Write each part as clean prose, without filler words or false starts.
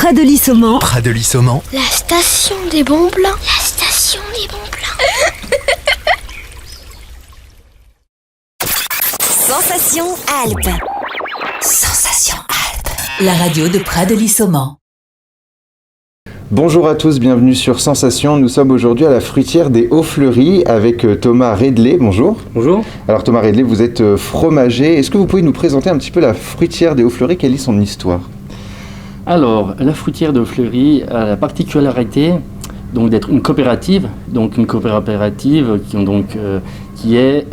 Près de Lissoman. Près de Lissoman. La station des bons plans. La station des bons plans. Sensation Alpes. Sensation Alpes. La radio de Près de Lissoman. Bonjour à tous, bienvenue sur Sensation. Nous sommes aujourd'hui à la fruitière des Hauts-Fleuris avec Thomas Redley. Bonjour. Bonjour. Alors Thomas Redley, vous êtes fromager. Est-ce que vous pouvez nous présenter un petit peu la fruitière des Hauts-Fleuris? Quelle est son histoire? Alors, la fruitière des Hauts-Fleuris a la particularité donc, d'être une coopérative, qui est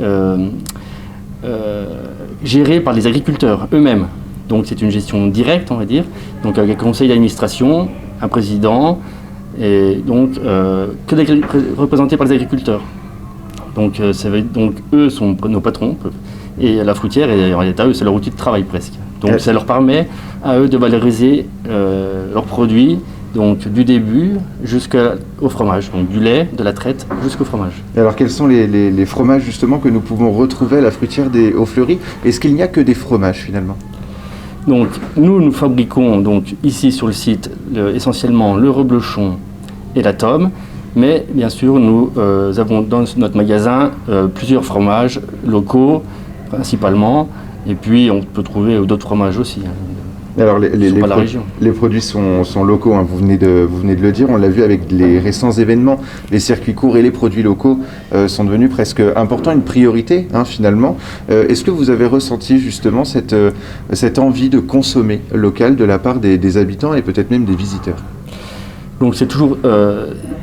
gérée par les agriculteurs eux-mêmes. Donc c'est une gestion directe, on va dire, donc avec un conseil d'administration, un président, et donc représenté par les agriculteurs. Donc, eux sont nos patrons, et la fruitière est en état, eux, c'est leur outil de travail presque. Donc ça leur permet à eux de valoriser leurs produits, donc du début jusqu'au fromage, donc du lait, de la traite jusqu'au fromage. Et alors quels sont les fromages justement que nous pouvons retrouver à la fruitière des Hauts-Fleuris? Est-ce qu'il n'y a que des fromages finalement? Donc nous fabriquons donc ici sur le site essentiellement le reblochon et la tome, mais bien sûr nous avons dans notre magasin plusieurs fromages locaux principalement, et puis on peut trouver d'autres fromages aussi. Alors les produits sont locaux, hein, vous venez de le dire, on l'a vu avec les récents événements, les circuits courts et les produits locaux sont devenus presque importants, une priorité finalement. Est-ce que vous avez ressenti justement cette envie de consommer local de la part des habitants et peut-être même des visiteurs? Donc c'est toujours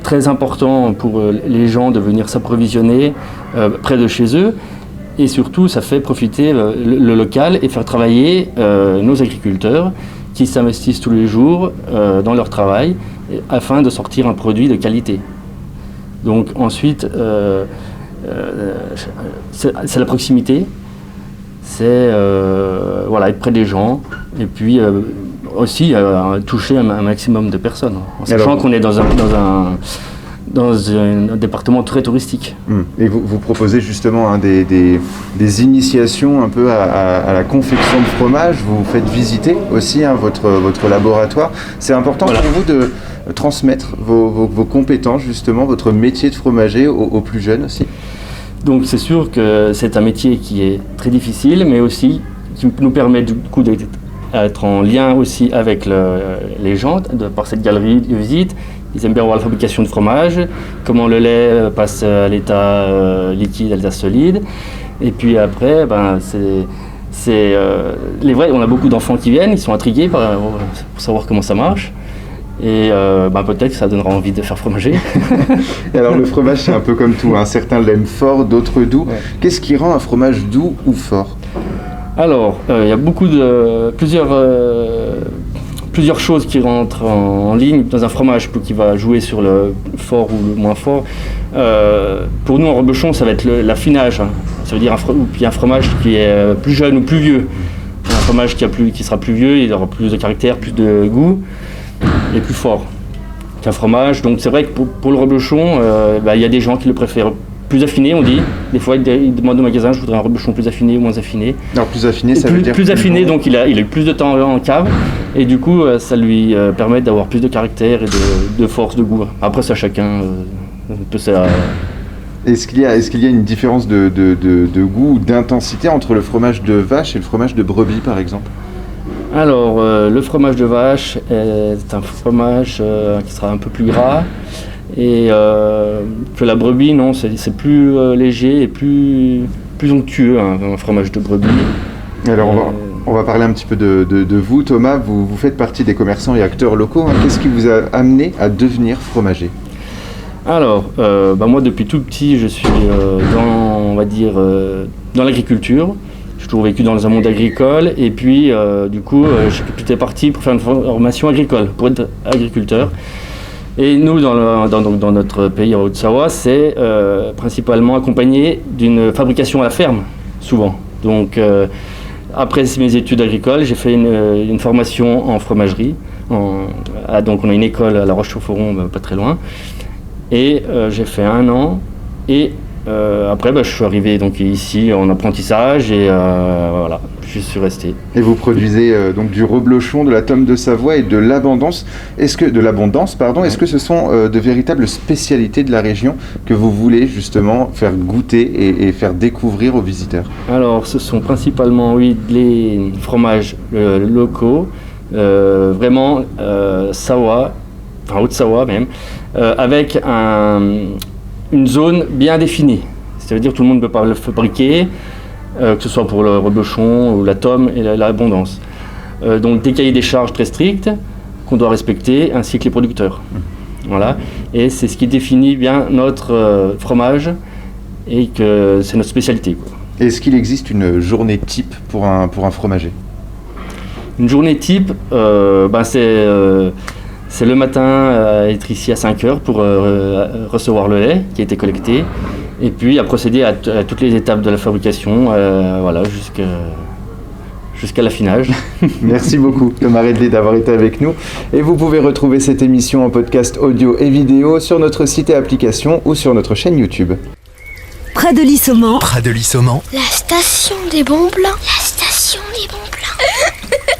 très important pour les gens de venir s'approvisionner près de chez eux. Et surtout, ça fait profiter le local et faire travailler nos agriculteurs qui s'investissent tous les jours dans leur travail afin de sortir un produit de qualité. Donc ensuite, c'est la proximité, c'est être près des gens et puis aussi toucher un maximum de personnes. En sachant qu'on est dans un département très touristique. Et vous proposez justement des initiations un peu à la confection de fromage. Vous faites visiter aussi votre laboratoire. C'est important pour vous de transmettre vos compétences, justement, votre métier de fromager aux plus jeunes aussi? Donc c'est sûr que c'est un métier qui est très difficile, mais aussi qui nous permet du coup d'être en lien aussi avec les gens, par cette galerie de visite. Ils aiment bien voir la fabrication de fromage, comment le lait passe à l'état liquide, à l'état solide. Et puis après, on a beaucoup d'enfants qui viennent, ils sont intrigués pour savoir comment ça marche. Et peut-être que ça donnera envie de faire fromager. Et alors le fromage, c'est un peu comme tout, hein. Certains l'aiment fort, d'autres doux. Ouais. Qu'est-ce qui rend un fromage doux ou fort? Alors, il y a plusieurs choses qui rentrent en ligne dans un fromage qui va jouer sur le fort ou le moins fort. Pour nous, en reblochon, ça va être l'affinage. Hein. Ça veut dire un fromage qui est plus jeune ou plus vieux. Un fromage qui sera plus vieux, il aura plus de caractère, plus de goût et plus fort qu'un fromage. Donc c'est vrai que pour le reblochon, il y a des gens qui le préfèrent plus affiné, on dit. Des fois, ils demandent au magasin, je voudrais un reblochon plus affiné ou moins affiné. Alors plus affiné, ça veut dire plus affiné, donc il a eu plus de temps en cave, et du coup, ça lui permet d'avoir plus de caractère et de force, de goût. Après, ça, chacun peut ça. Est-ce qu'il y a une différence de goût ou d'intensité entre le fromage de vache et le fromage de brebis, par exemple? Alors, le fromage de vache est un fromage qui sera un peu plus gras. Et que la brebis, non, c'est plus léger et plus onctueux, un fromage de brebis. Alors on va parler un petit peu de vous, Thomas. Vous faites partie des commerçants et acteurs locaux. Hein. Qu'est-ce qui vous a amené à devenir fromager? Alors, moi depuis tout petit, je suis dans l'agriculture. J'ai toujours vécu dans un monde agricole et puis j'étais parti pour faire une formation agricole, pour être agriculteur. Et nous, dans notre pays, en Haute-Savoie, c'est principalement accompagné d'une fabrication à la ferme, souvent. Donc, après mes études agricoles, j'ai fait une formation en fromagerie. Donc, on a une école à La Roche-sur-Foron, pas très loin. Et j'ai fait 1 an. Et après, je suis arrivé donc, ici en apprentissage. Et voilà, je suis resté. Et vous produisez donc du reblochon, de la tome de Savoie et de l'abondance. Est-ce que ce sont de véritables spécialités de la région que vous voulez justement faire goûter et faire découvrir aux visiteurs? Alors, ce sont principalement, oui, les fromages locaux, vraiment Savoie, enfin Haute-Savoie même, avec une zone bien définie. Ça veut dire que tout le monde ne peut pas le fabriquer, que ce soit pour le reblochon ou la tome et l'abondance. Donc des cahiers des charges très stricts qu'on doit respecter, ainsi que les producteurs. Voilà. Et c'est ce qui définit bien notre fromage et que c'est notre spécialité, quoi. Est-ce qu'il existe une journée type pour un fromager? Une journée type, c'est le matin être ici à 5h pour recevoir le lait qui a été collecté et puis à procéder à toutes les étapes de la fabrication, voilà, jusqu'à l'affinage. Merci beaucoup Thomas Redley d'avoir été avec nous et vous pouvez retrouver cette émission en podcast audio et vidéo sur notre site et application ou sur notre chaîne YouTube. Près de Lissoman. La station des bons blancs. La station des bons blancs.